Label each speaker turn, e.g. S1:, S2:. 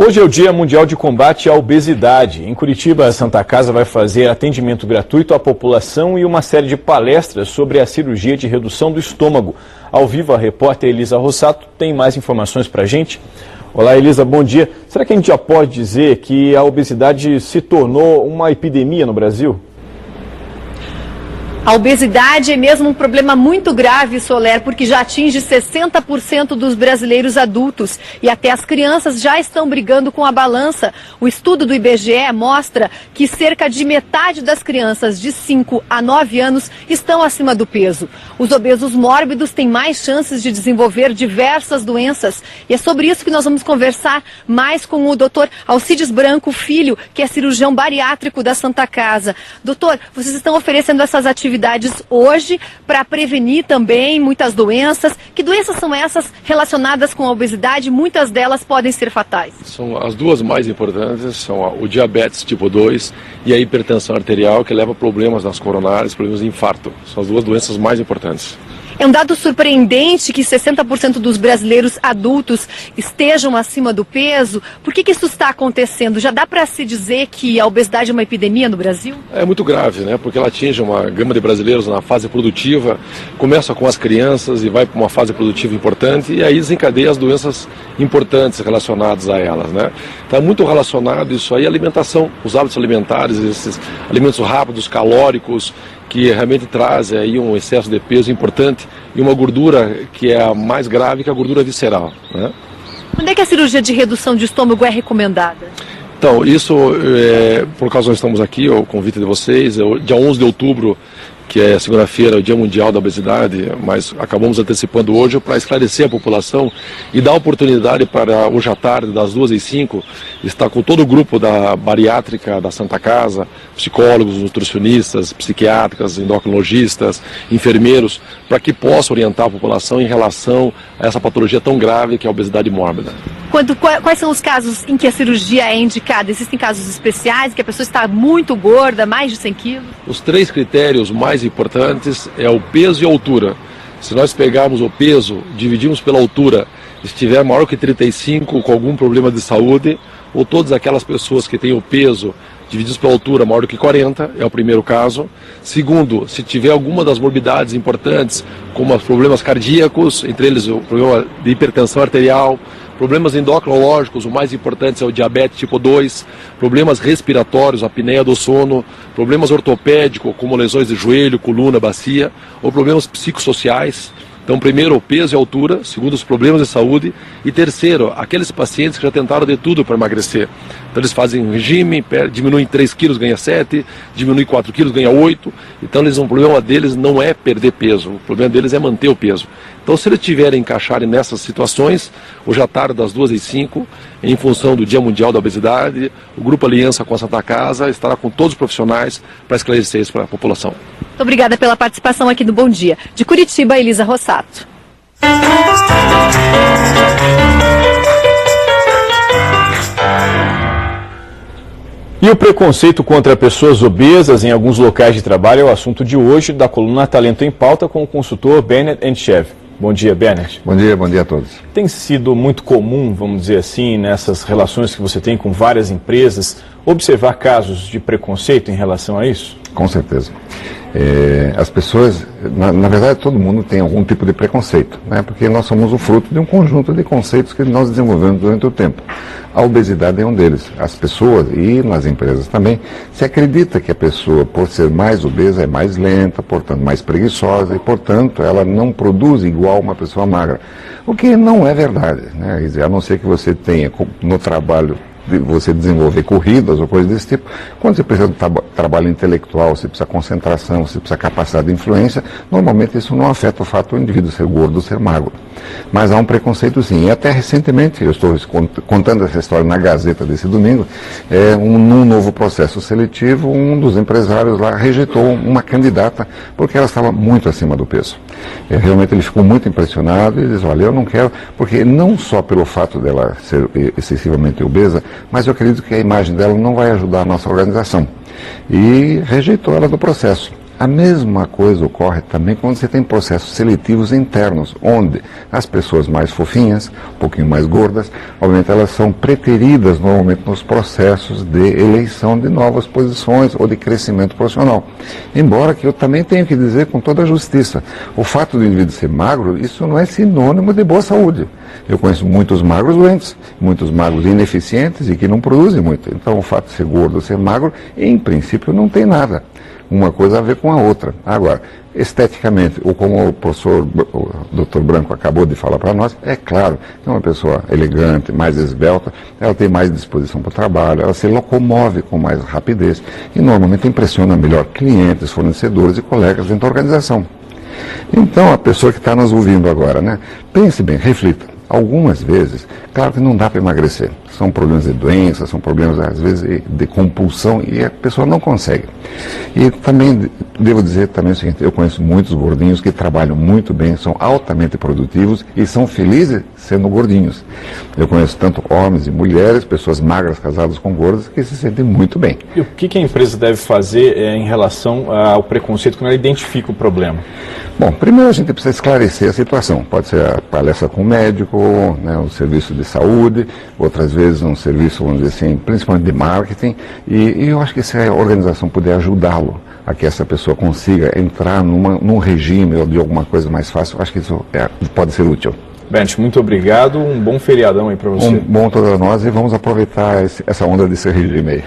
S1: Hoje é o Dia Mundial de Combate à Obesidade. Em Curitiba, a Santa Casa vai fazer atendimento gratuito à população e uma série de palestras sobre a cirurgia de redução do estômago. Ao vivo, a repórter Elisa Rossato tem mais informações para a gente. Olá, Elisa, bom dia. Será que a gente já pode dizer que a obesidade se tornou uma epidemia no Brasil?
S2: A obesidade é mesmo um problema muito grave, Soler, porque já atinge 60% dos brasileiros adultos e até as crianças já estão brigando com a balança. O estudo do IBGE mostra que cerca de metade das crianças de 5 a 9 anos estão acima do peso. Os obesos mórbidos têm mais chances de desenvolver diversas doenças e é sobre isso que nós vamos conversar mais com o doutor Alcides Branco Filho, que é cirurgião bariátrico da Santa Casa. Doutor, vocês estão oferecendo essas atividades hoje para prevenir também muitas doenças. Que doenças são essas relacionadas com a obesidade? Muitas delas podem ser fatais.
S3: São as duas mais importantes, são o diabetes tipo 2 e a hipertensão arterial, que leva a problemas nas coronárias, problemas de infarto. São as duas doenças mais importantes.
S2: É um dado surpreendente que 60% dos brasileiros adultos estejam acima do peso. Por que isso está acontecendo? Já dá para se dizer que a obesidade é uma epidemia no Brasil?
S3: É muito grave, né? Porque ela atinge uma gama de brasileiros na fase produtiva, começa com as crianças e vai para uma fase produtiva importante e aí desencadeia as doenças importantes relacionadas a elas, né? Está muito relacionado isso aí à alimentação, os hábitos alimentares, esses alimentos rápidos, calóricos, que realmente traz aí um excesso de peso importante e uma gordura que é a mais grave, que é a gordura visceral, né?
S2: Quando é que a cirurgia de redução de estômago é recomendada?
S3: Então, isso, por causa nós estamos aqui, o convite de vocês, dia 11 de outubro, que é segunda-feira, o Dia Mundial da Obesidade, mas acabamos antecipando hoje para esclarecer a população e dar oportunidade para hoje à tarde, das 2 às 5, estar com todo o grupo da bariátrica da Santa Casa, psicólogos, nutricionistas, psiquiatras, endocrinologistas, enfermeiros, para que possa orientar a população em relação a essa patologia tão grave que é a obesidade mórbida.
S2: Quais são os casos em que a cirurgia é indicada? Existem casos especiais, que a pessoa está muito gorda, mais de 100 quilos?
S3: Os 3 critérios mais importantes é o peso e a altura. Se nós pegarmos o peso, dividimos pela altura, estiver maior que 35 com algum problema de saúde, ou todas aquelas pessoas que têm o peso divididos pela altura maior do que 40, é o primeiro caso. Segundo, se tiver alguma das morbidades importantes, como os problemas cardíacos, entre eles o problema de hipertensão arterial, problemas endocrinológicos, o mais importante é o diabetes tipo 2, problemas respiratórios, a apneia do sono, problemas ortopédicos, como lesões de joelho, coluna, bacia, ou problemas psicossociais. Então, primeiro, o peso e a altura, segundo, os problemas de saúde, e terceiro, aqueles pacientes que já tentaram de tudo para emagrecer. Então, eles fazem um regime, diminuem 3 quilos, ganha 7, diminui 4 quilos, ganha 8. Então, o problema deles não é perder peso, o problema deles é manter o peso. Então, se eles tiverem encaixarem nessas situações, hoje à tarde, das 2 às 5, em função do Dia Mundial da Obesidade, o Grupo Aliança com a Santa Casa estará com todos os profissionais para esclarecer isso para a população.
S2: Muito obrigada pela participação aqui no Bom Dia. De Curitiba, Elisa Rossato.
S1: E o preconceito contra pessoas obesas em alguns locais de trabalho é o assunto de hoje da coluna Talento em Pauta com o consultor Bennett Entchev. Bom dia, Bennett.
S4: Bom dia a todos.
S1: Tem sido muito comum, vamos dizer assim, nessas relações que você tem com várias empresas, observar casos de preconceito em relação a isso?
S4: Com certeza. As pessoas, na verdade, todo mundo tem algum tipo de preconceito, né? Porque nós somos o fruto de um conjunto de conceitos que nós desenvolvemos durante o tempo. A obesidade é um deles. As pessoas, e nas empresas também, se acredita que a pessoa, por ser mais obesa, é mais lenta, portanto mais preguiçosa e, portanto, ela não produz igual uma pessoa magra. O que não é verdade, né? Quer dizer, a não ser que você tenha no trabalho de você desenvolver corridas ou coisas desse tipo, quando você precisa de trabalho intelectual, você precisa concentração, você precisa capacidade de influência, normalmente isso não afeta o fato do indivíduo ser gordo ou ser magro. Mas há um preconceito sim, e até recentemente, eu estou contando essa história na Gazeta desse domingo, num novo processo seletivo, um dos empresários lá rejeitou uma candidata porque ela estava muito acima do peso. Realmente ele ficou muito impressionado e disse, olha, eu não quero, porque não só pelo fato dela ser excessivamente obesa, mas eu acredito que a imagem dela não vai ajudar a nossa organização. E rejeitou ela do processo. A mesma coisa ocorre também quando você tem processos seletivos internos, onde as pessoas mais fofinhas, um pouquinho mais gordas, obviamente elas são preteridas normalmente nos processos de eleição de novas posições ou de crescimento profissional. Embora que eu também tenho que dizer com toda a justiça, o fato do indivíduo ser magro, isso não é sinônimo de boa saúde. Eu conheço muitos magros doentes, muitos magros ineficientes e que não produzem muito. Então o fato de ser gordo ou ser magro, em princípio, não tem nada. Uma coisa a ver com a outra. Agora, esteticamente, ou como o professor, o Dr. Branco acabou de falar para nós, é claro que uma pessoa elegante, mais esbelta, ela tem mais disposição para o trabalho, ela se locomove com mais rapidez e normalmente impressiona melhor clientes, fornecedores e colegas dentro da organização. Então, a pessoa que está nos ouvindo agora, né, pense bem, reflita. Algumas vezes, claro que não dá para emagrecer. São problemas de doença, são problemas, às vezes, de compulsão e a pessoa não consegue. E também, devo dizer também o seguinte, eu conheço muitos gordinhos que trabalham muito bem, são altamente produtivos e são felizes sendo gordinhos. Eu conheço tanto homens e mulheres, pessoas magras casadas com gordas, que se sentem muito bem.
S1: E o que a empresa deve fazer em relação ao preconceito quando ela identifica o problema?
S4: Bom, primeiro a gente precisa esclarecer a situação. Pode ser a palestra com o médico, né, o serviço de saúde, outras vezes um serviço, vamos dizer assim, principalmente de marketing. E eu acho que se a organização puder ajudá-lo a que essa pessoa consiga entrar num regime ou de alguma coisa mais fácil, eu acho que isso pode ser útil.
S1: Bent, muito obrigado. Um bom feriadão aí para você.
S4: Bom todos nós e vamos aproveitar essa onda desse regime aí.